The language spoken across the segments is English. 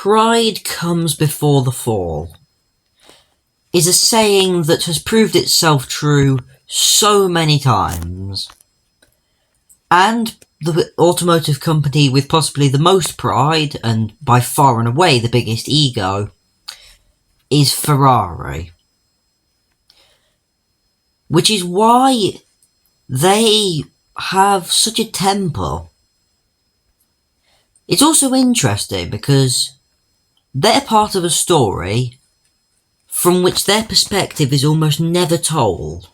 pride comes before the fall is a saying that has proved itself true so many times. And the automotive company with possibly the most pride, and by far and away the biggest ego, is Ferrari. Which is why they have such a temper. It's also interesting because they're part of a story from which their perspective is almost never told.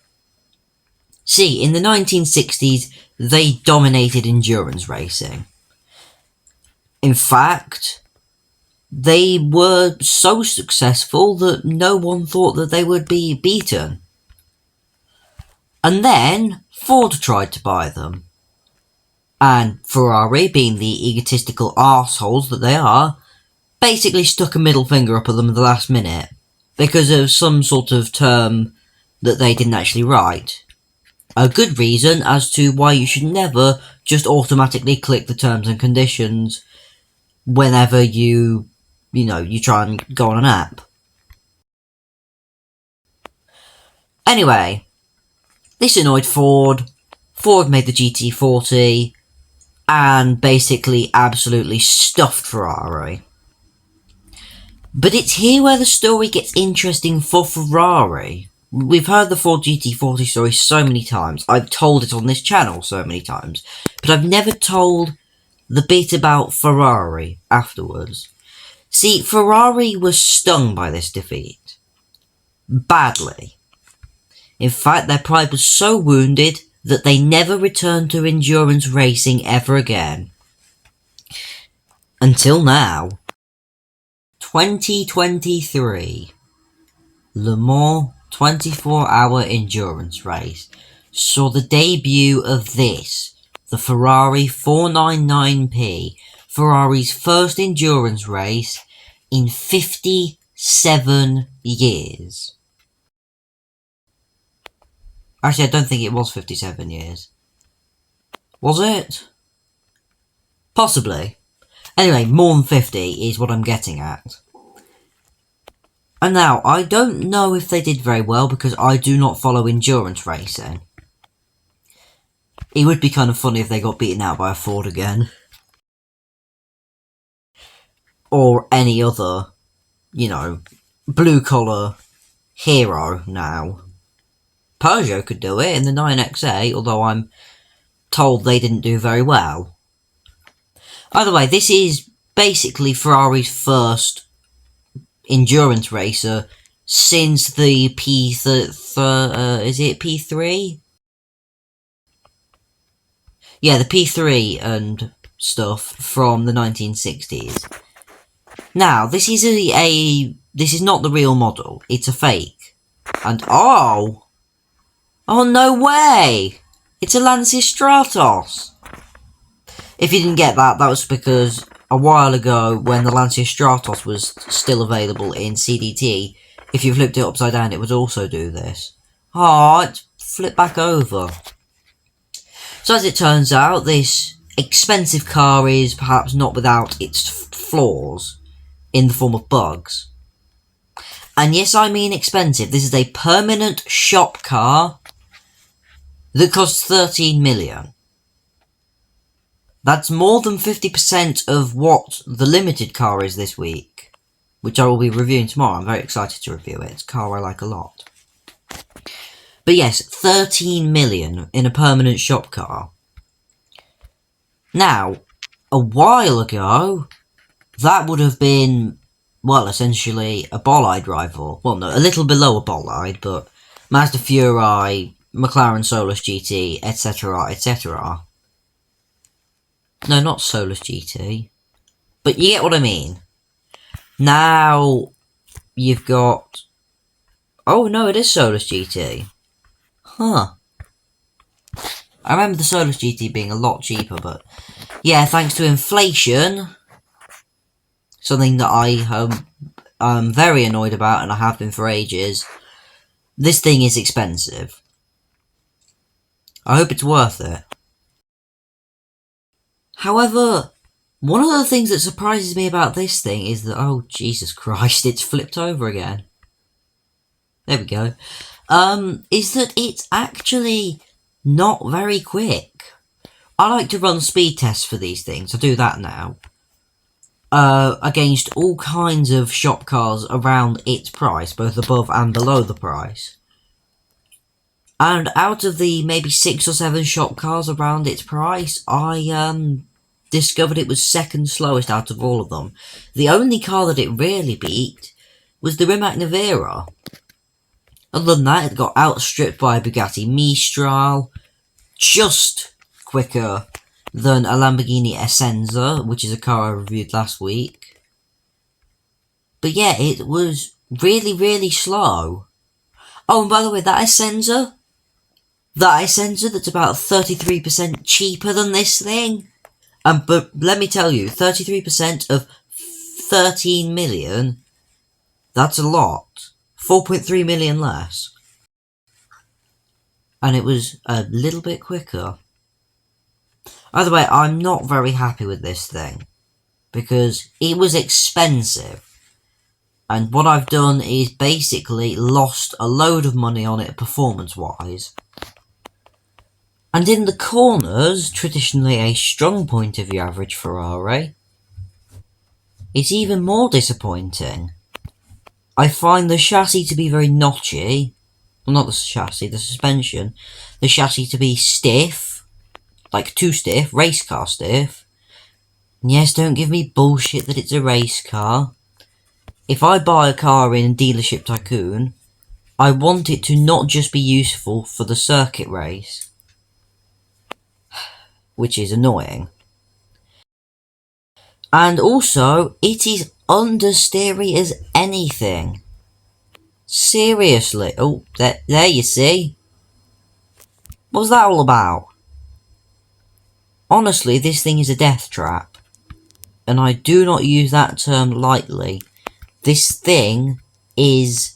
See, in the 1960s, they dominated endurance racing. In fact, they were so successful that no one thought that they would be beaten. And then Ford tried to buy them. And Ferrari, being the egotistical arseholes that they are, basically stuck a middle finger up at them at the last minute because of some sort of term that they didn't actually write. A good reason as to why you should never just automatically click the terms and conditions whenever you try and go on an app. Anyway, this annoyed Ford. Ford made the GT40 and basically absolutely stuffed Ferrari. But it's here where the story gets interesting for Ferrari. We've heard the Ford GT40 story so many times. I've told it on this channel so many times. But I've never told the bit about Ferrari afterwards. See, Ferrari was stung by this defeat. Badly. In fact, their pride was so wounded that they never returned to endurance racing ever again. Until now. 2023. Le Mans 24-hour endurance race saw the debut of this, the Ferrari 499P, Ferrari's first endurance race in 57 years. Actually, I don't think it was 57 years. Was it? Possibly. Anyway, more than 50 is what I'm getting at. And now, I don't know if they did very well because I do not follow endurance racing. It would be kind of funny if they got beaten out by a Ford again. Or any other, blue-collar hero now. Peugeot could do it in the 9XA, although I'm told they didn't do very well. Either way, this is basically Ferrari's first endurance racer since the is it P3? Yeah, the P3 and stuff from the 1960s. Now, this is this is not the real model. It's a fake. And oh no way! It's a Lancia Stratos. If you didn't get that, that was because a while ago, when the Lancia Stratos was still available in CDT, if you flipped it upside down, it would also do this. Oh, it flipped back over. So as it turns out, this expensive car is perhaps not without its flaws, in the form of bugs. And yes, I mean expensive. This is a permanent shop car that costs 13 million. That's more than 50% of what the limited car is this week, which I will be reviewing tomorrow. I'm very excited to review it. It's a car I like a lot. But yes, 13 million in a permanent shop car. Now, a while ago, that would have been, well, essentially a bolide rival. Well, no, a little below a bolide, but Mazda Furai, McLaren Solus GT, etc., etc. No, not Solus GT. But you get what I mean. Now, you've got... Oh, no, it is Solus GT. Huh. I remember the Solus GT being a lot cheaper, but... Yeah, thanks to inflation... Something that I'm very annoyed about, and I have been for ages. This thing is expensive. I hope it's worth it. However, One of the things that surprises me about this thing is that, oh, Jesus Christ, it's flipped over again. There we go. Is that it's actually not very quick. I like to run speed tests for these things. I do that now. Against all kinds of shop cars around its price, both above and below the price. And out of the maybe 6 or 7 shop cars around its price, I discovered it was second slowest out of all of them. The only car that it really beat was the Rimac Nevera. Other than that, it got outstripped by a Bugatti Mistral, just quicker than a Lamborghini Essenza, which is a car I reviewed last week. But yeah, it was really, really slow. Oh, and by the way, that Essenza that's about 33% cheaper than this thing. But let me tell you, 33% of 13 million, that's a lot. 4.3 million less. And it was a little bit quicker. Either way, I'm not very happy with this thing, because it was expensive. And what I've done is basically lost a load of money on it performance-wise. And in the corners, traditionally a strong point of your average Ferrari, it's even more disappointing. I find the chassis to be very notchy. Well, not the chassis, the suspension. The chassis to be stiff. Like too stiff, race car stiff. And yes, don't give me bullshit that it's a race car. If I buy a car in dealership Tycoon, I want it to not just be useful for the circuit race. Which is annoying. And also, it is understeery as anything. Seriously. Oh, there you see. What's that all about? Honestly, this thing is a death trap. And I do not use that term lightly. This thing is,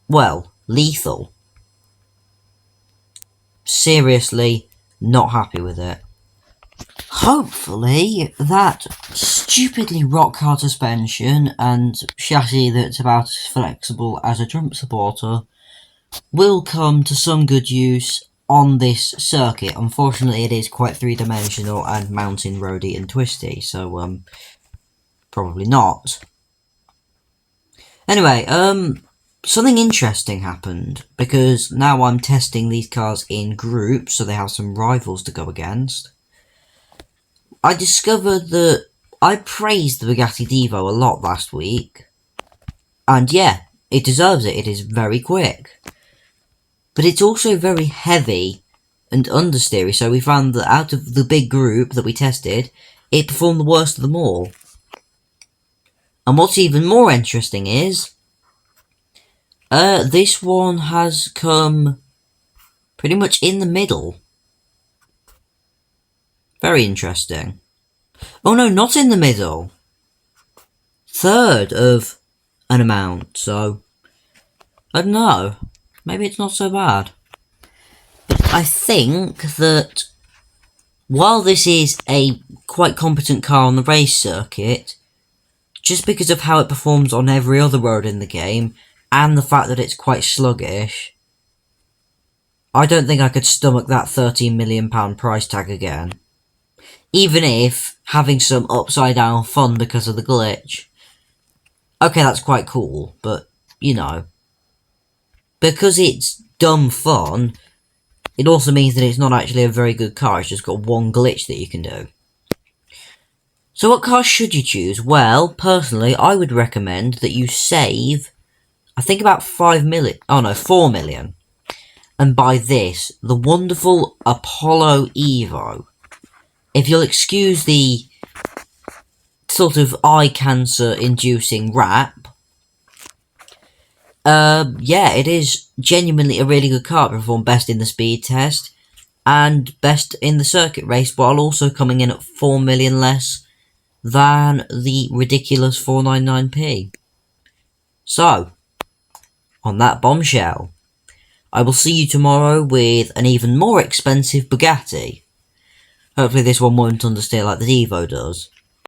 well, lethal. Seriously, not happy with it. Hopefully, that stupidly rock hard suspension and chassis that's about as flexible as a Trump supporter will come to some good use on this circuit. Unfortunately, it is quite three-dimensional and mountain roady and twisty, so probably not. Anyway, something interesting happened, because now I'm testing these cars in groups, so they have some rivals to go against. I discovered that I praised the Bugatti Divo a lot last week. And yeah, it deserves it. It is very quick. But it's also very heavy and understeery, so we found that out of the big group that we tested, it performed the worst of them all. And what's even more interesting is, this one has come pretty much in the middle. Very interesting. Oh no, not in the middle. Third of an amount, so I don't know. Maybe it's not so bad. But I think that while this is a quite competent car on the race circuit, just because of how it performs on every other road in the game, and the fact that it's quite sluggish, I don't think I could stomach that £13 million price tag again. Even if having some upside down fun because of the glitch. Okay, that's quite cool, but, you know, because it's dumb fun, it also means that it's not actually a very good car, it's just got one glitch that you can do. So what car should you choose? Well, personally, I would recommend that you save, I think about 4 million. And buy this, the wonderful Apollo Evo. If you'll excuse the sort of eye cancer inducing wrap, yeah, it is genuinely a really good car. It performed best in the speed test and best in the circuit race, while also coming in at 4 million less than the ridiculous 499p. So, on that bombshell, I will see you tomorrow with an even more expensive Bugatti. Hopefully this one won't understeer like the Evo does.